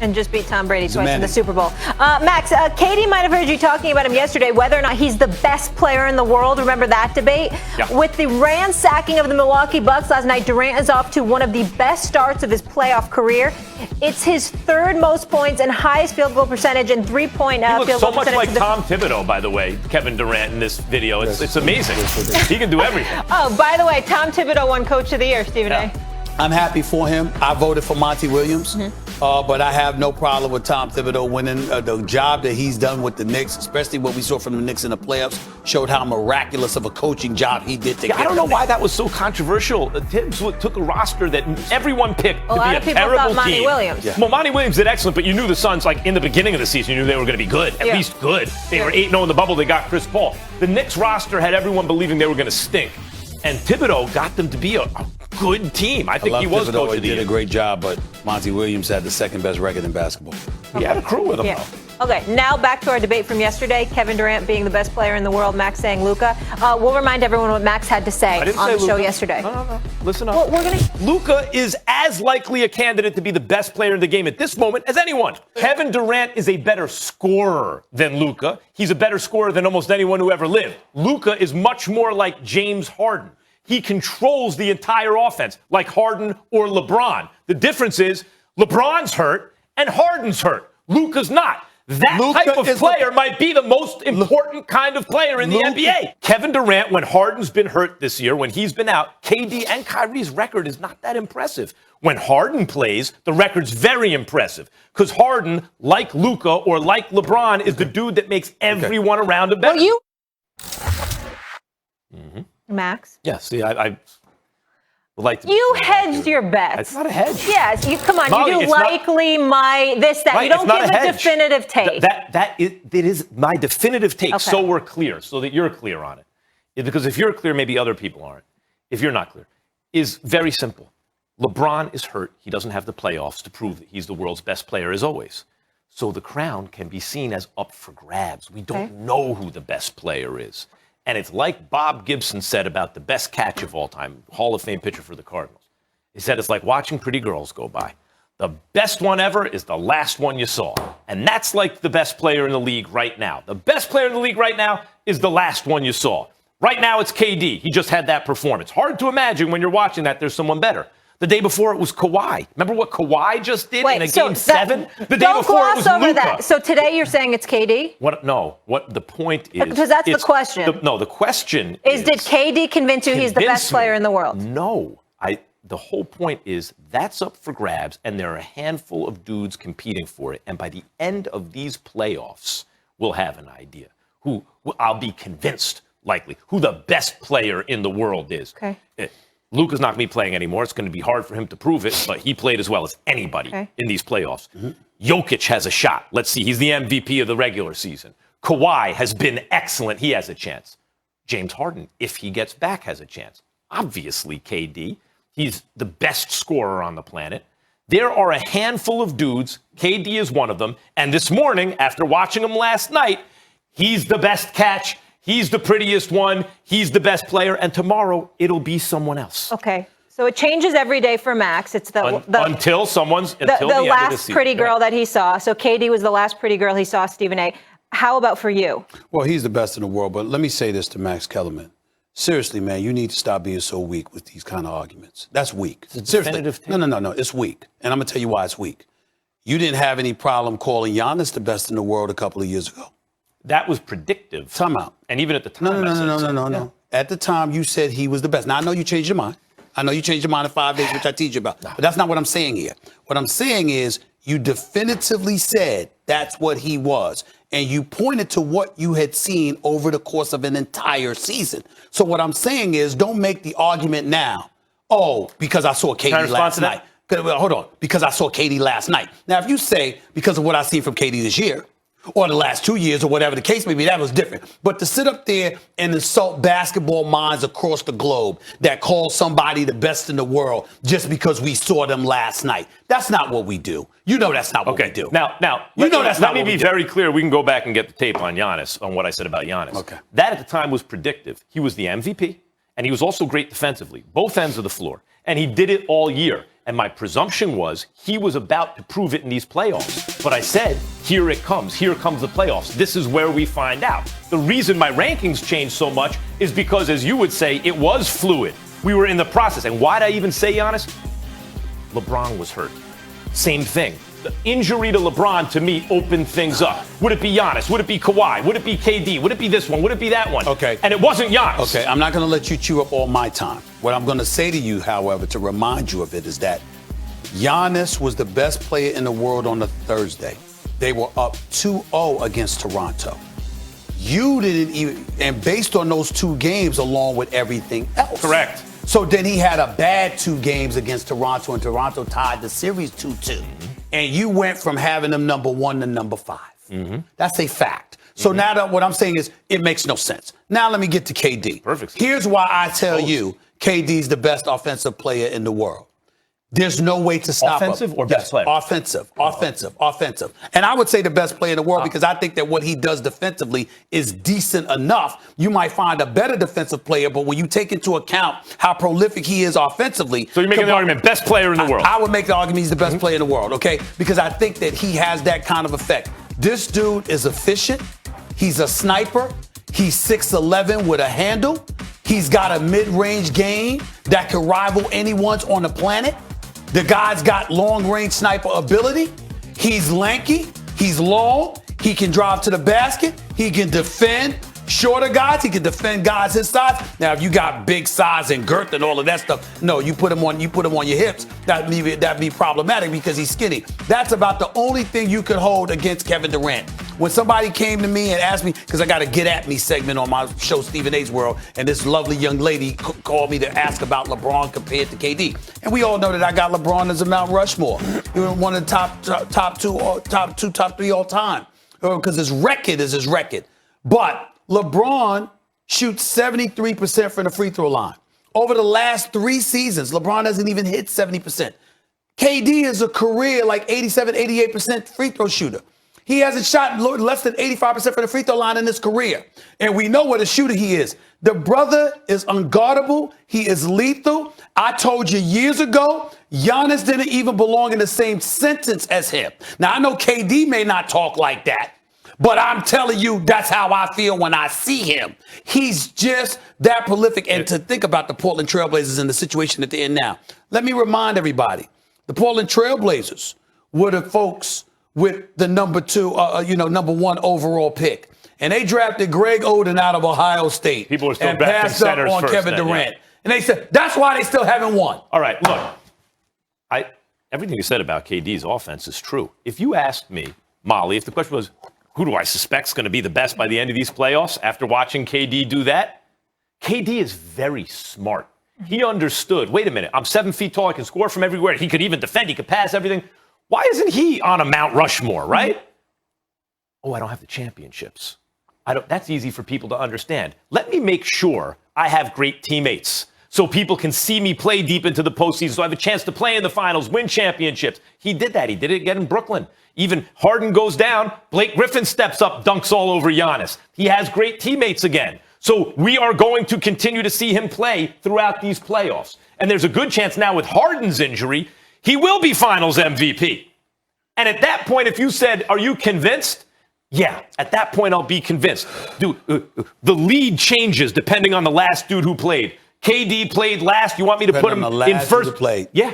And just beat Tom Brady twice in the Super Bowl. Max, Katie might have heard you talking about him yesterday, whether or not he's the best player in the world. Remember that debate? Yeah. With the ransacking of the Milwaukee Bucks last night, Durant is off to one of the best starts of his playoff career. It's his third most points and highest field goal percentage and three-point field goal percentage. So much like Tom Thibodeau, by the way, Kevin Durant in this video. It's amazing. He can do everything. Oh, by the way, Tom Thibodeau won Coach of the Year, Stephen A. I'm happy for him. I voted for Monty Williams, but I have no problem with Tom Thibodeau winning. The job that he's done with the Knicks, especially what we saw from the Knicks in the playoffs, showed how miraculous of a coaching job he did to get I don't know why that was so controversial. Tibbs took a roster that everyone picked to be a terrible team. A lot of people thought Monty Williams. Yeah. Well, Monty Williams did excellent, but you knew the Suns, like in the beginning of the season, you knew they were going to be good, at least good. They were 8-0 in the bubble. They got Chris Paul. The Knicks roster had everyone believing they were going to stink. And Thibodeau got them to be a good team. I think he was Thibodeau. coach of the year. He did a great job, but Monty Williams had the second best record in basketball. He had a crew with him, though. Okay, now back to our debate from yesterday. Kevin Durant being the best player in the world, Max saying Luka. We'll remind everyone what Max had to say on the show yesterday. No. Listen up. Well, Luka is as likely a candidate to be the best player in the game at this moment as anyone. Kevin Durant is a better scorer than Luka. He's a better scorer than almost anyone who ever lived. Luka is much more like James Harden. He controls the entire offense like Harden or LeBron. The difference is LeBron's hurt and Harden's hurt. Luka's not. That type of player might be the most important kind of player in the NBA. Kevin Durant, when Harden's been hurt this year, when he's been out, KD and Kyrie's record is not that impressive. When Harden plays, the record's very impressive because Harden, like Luka or like LeBron, is the dude that makes everyone around him better. Max? Yeah, see, I would like to. You hedged your bets. It's not a hedge. Yes, come on. Molly, you do likely my this, that. Right, you don't give a definitive take. It is my definitive take, so we're clear, so that you're clear on it. Because if you're clear, maybe other people aren't. If you're not clear, is very simple. LeBron is hurt. He doesn't have the playoffs to prove that he's the world's best player as always. So the crown can be seen as up for grabs. We don't know who the best player is. And it's like Bob Gibson said about the best catch of all time, Hall of Fame pitcher for the Cardinals. He said it's like watching pretty girls go by. The best one ever is the last one you saw. And that's like the best player in the league right now. The best player in the league right now is the last one you saw. Right now it's KD. He just had that performance. Hard to imagine when you're watching that there's someone better. The day before it was Kawhi. Remember what Kawhi just did in a game 7? The day before it was Luka. That. So today you're saying it's KD? What the point is... Because that's the question. The question is... Did KD convince you he's the best player in the world? No. The whole point is that's up for grabs, and there are a handful of dudes competing for it. And by the end of these playoffs, we'll have an idea. I'll be convinced, likely, who the best player in the world is. Okay. Luka's not going to be playing anymore. It's going to be hard for him to prove it, but he played as well as anybody in these playoffs. Jokic has a shot. Let's see. He's the MVP of the regular season. Kawhi has been excellent. He has a chance. James Harden, if he gets back, has a chance. Obviously, KD. He's the best scorer on the planet. There are a handful of dudes. KD is one of them. And this morning, after watching him last night, he's the best catch. He's the prettiest one. He's the best player. And tomorrow, it'll be someone else. Okay. So it changes every day for Max. It's the last pretty girl that he saw. So KD was the last pretty girl he saw, Stephen A. How about for you? Well, he's the best in the world. But let me say this to Max Kellerman. Seriously, man, you need to stop being so weak with these kind of arguments. That's weak. Seriously. No. It's weak. And I'm going to tell you why it's weak. You didn't have any problem calling Giannis the best in the world a couple of years ago. That was predictive. Time out. And even at the time, No. At the time, you said he was the best. Now, I know you changed your mind. I know you changed your mind in 5 days, which I teach you about. But that's not what I'm saying here. What I'm saying is you definitively said that's what he was. And you pointed to what you had seen over the course of an entire season. So what I'm saying is don't make the argument now, because I saw KD last night. Hold on. Because I saw KD last night. Now, if you say because of what I've seen from KD this year, or the last 2 years, or whatever the case may be, that was different. But to sit up there and insult basketball minds across the globe that call somebody the best in the world just because we saw them last night, that's not what we do. You know that's not what we do. Now, let me be very clear. We can go back and get the tape on Giannis, on what I said about Giannis. Okay. That at the time was predictive. He was the MVP, and he was also great defensively, both ends of the floor. And he did it all year. And my presumption was he was about to prove it in these playoffs. But I said, here it comes. Here comes the playoffs. This is where we find out. The reason my rankings changed so much is because, as you would say, it was fluid. We were in the process. And why did I even say Giannis? LeBron was hurt. Same thing. The injury to LeBron, to me, opened things up. Would it be Giannis? Would it be Kawhi? Would it be KD? Would it be this one? Would it be that one? Okay. And it wasn't Giannis. Okay, I'm not going to let you chew up all my time. What I'm going to say to you, however, to remind you of it, is that Giannis was the best player in the world on a Thursday. They were up 2-0 against Toronto. You didn't even, and based on those 2 games along with everything else. Correct. So then he had a bad 2 games against Toronto, and Toronto tied the series 2-2. And you went from having them number 1 to number 5. That's a fact. So now that what I'm saying is it makes no sense. Now let me get to KD. Perfect. Here's why I tell you KD's the best offensive player in the world. There's no way to stop him. Offensive or best player? Offensive. And I would say the best player in the world because I think that what he does defensively is decent enough. You might find a better defensive player, but when you take into account how prolific he is offensively. So you're making the argument, best player in the world. I would make the argument he's the best player in the world, okay? Because I think that he has that kind of effect. This dude is efficient. He's a sniper. He's 6'11" with a handle. He's got a mid-range game that can rival anyone's on the planet. The guy's got long-range sniper ability. He's lanky. He's long. He can drive to the basket. He can defend shorter guys. He can defend guys his size. Now, if you got big size and girth and all of that stuff, no, you put him on your hips. That'd be problematic because he's skinny. That's about the only thing you could hold against Kevin Durant. When somebody came to me and asked me, because I got a Get At Me segment on my show, Stphen A's World, and this lovely young lady called me to ask about LeBron compared to KD. And we all know that I got LeBron as a Mount Rushmore. He was one of the top 3 all time. Because his record is his record. But LeBron shoots 73% from the free throw line. Over the last 3 seasons, LeBron hasn't even hit 70%. KD is a career like 87, 88% free throw shooter. He hasn't shot less than 85% from the free throw line in his career. And we know what a shooter he is. The brother is unguardable. He is lethal. I told you years ago, Giannis didn't even belong in the same sentence as him. Now, I know KD may not talk like that, but I'm telling you, that's how I feel when I see him. He's just that prolific. And to think about the Portland Trailblazers and the situation that they're in now, let me remind everybody, the Portland Trailblazers were the folks with the number 1 overall pick. And they drafted Greg Oden out of Ohio State. People are still and passed up on first, Kevin Durant. And they said, that's why they still haven't won. All right, look, everything you said about KD's offense is true. If you asked me, Molly, if the question was, who do I suspect is going to be the best by the end of these playoffs after watching KD do that? KD is very smart. He understood, wait a minute, I'm 7 feet tall, I can score from everywhere. He could even defend, he could pass everything. Why isn't he on a Mount Rushmore, right? Oh, I don't have the championships. That's easy for people to understand. Let me make sure I have great teammates so people can see me play deep into the postseason, so I have a chance to play in the finals, win championships. He did that. He did it again in Brooklyn. Even Harden goes down, Blake Griffin steps up, dunks all over Giannis. He has great teammates again. So we are going to continue to see him play throughout these playoffs. And there's a good chance now with Harden's injury, he will be finals MVP. And at that point, if you said, are you convinced? Yeah, at that point, I'll be convinced. Dude, the lead changes depending on the last dude who played. KD played last. You want me to put him in first? Yeah.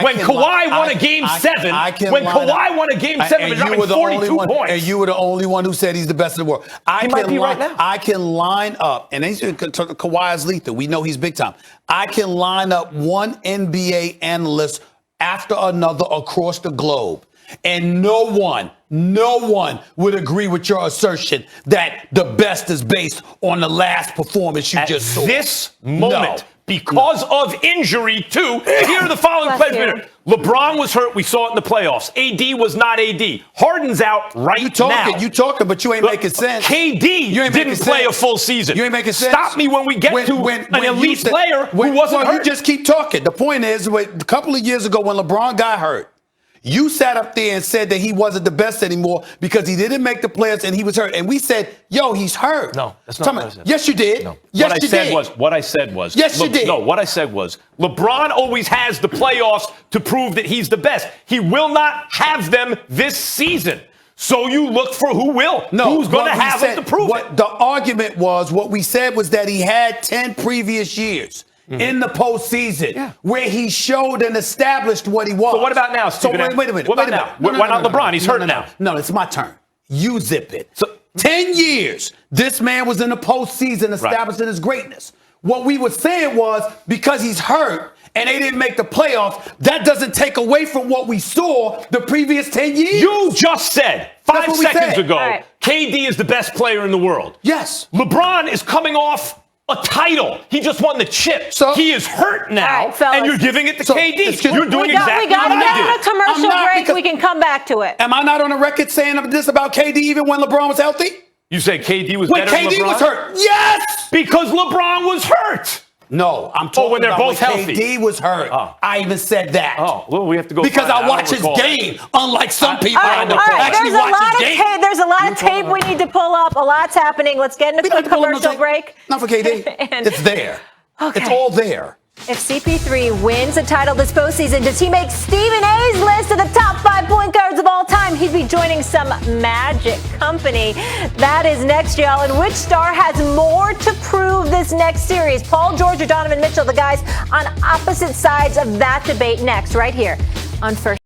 When Kawhi won a game 7, and dropping 42 points. And you were the only one who said he's the best in the world. He might be right now. I can line up, and Kawhi is lethal. We know he's big time. I can line up one NBA analyst after another across the globe. And no one would agree with your assertion that the best is based on the last performance you just saw. This moment, because of injury, too, here are the following players. LeBron was hurt. We saw it in the playoffs. AD was not AD. Harden's out now. You talking, but you ain't making sense. KD didn't play a full season. You ain't making sense. Stop me when we get to an elite player who wasn't hurt. You just keep talking. The point is, a couple of years ago when LeBron got hurt, You sat up there and said that he wasn't the best anymore because he didn't make the playoffs and he was hurt. And we said, yo, he's hurt. No, that's not what I said. Yes, you did. No. Yes, what you did. What I said was. Yes, you did. No, what I said was LeBron always has the playoffs to prove that he's the best. He will not have them this season. So you look for who will. No, who's going to have them to prove it. The argument was, what we said was that he had 10 previous years in the postseason where he showed and established what he was. So what about now, Stephen A? Wait a minute. What about now? Why not LeBron? He's hurt now. No, it's my turn. You zip it. So 10 years, this man was in the postseason establishing his greatness. What we were saying was, because he's hurt and they didn't make the playoffs, that doesn't take away from what we saw the previous 10 years. You just said 5 seconds ago, right. KD is the best player in the world. Yes. LeBron is coming off a title. He just won the chip. So he is hurt now, right, fellas. and you're giving it to KD. You're doing we exactly got what to I get did. a commercial break. because- We can come back to it. Am I not on the record saying this about KD even when LeBron was healthy? You say KD was When better than KD LeBron? was hurt. Yes! Because LeBron was hurt. No, I'm talking when they're about both when healthy. KD was hurt. Oh. I even said that. Oh, well, we have to go. Because find I it. watch don't his recall. game, unlike some people. All right, actually there's a watch lot his of game. there's a lot of tape we need to pull up. A lot's happening. Let's get into We a don't have to pull up no commercial tape. break. Not for KD. And- It's there. Okay. It's all there. If CP3 wins a title this postseason, does he make Stephen A's list of the top 5 point guards of all time? He'd be joining some magic company. That is next, y'all. And which star has more to prove this next series? Paul George or Donovan Mitchell, the guys on opposite sides of that debate next, right here on First.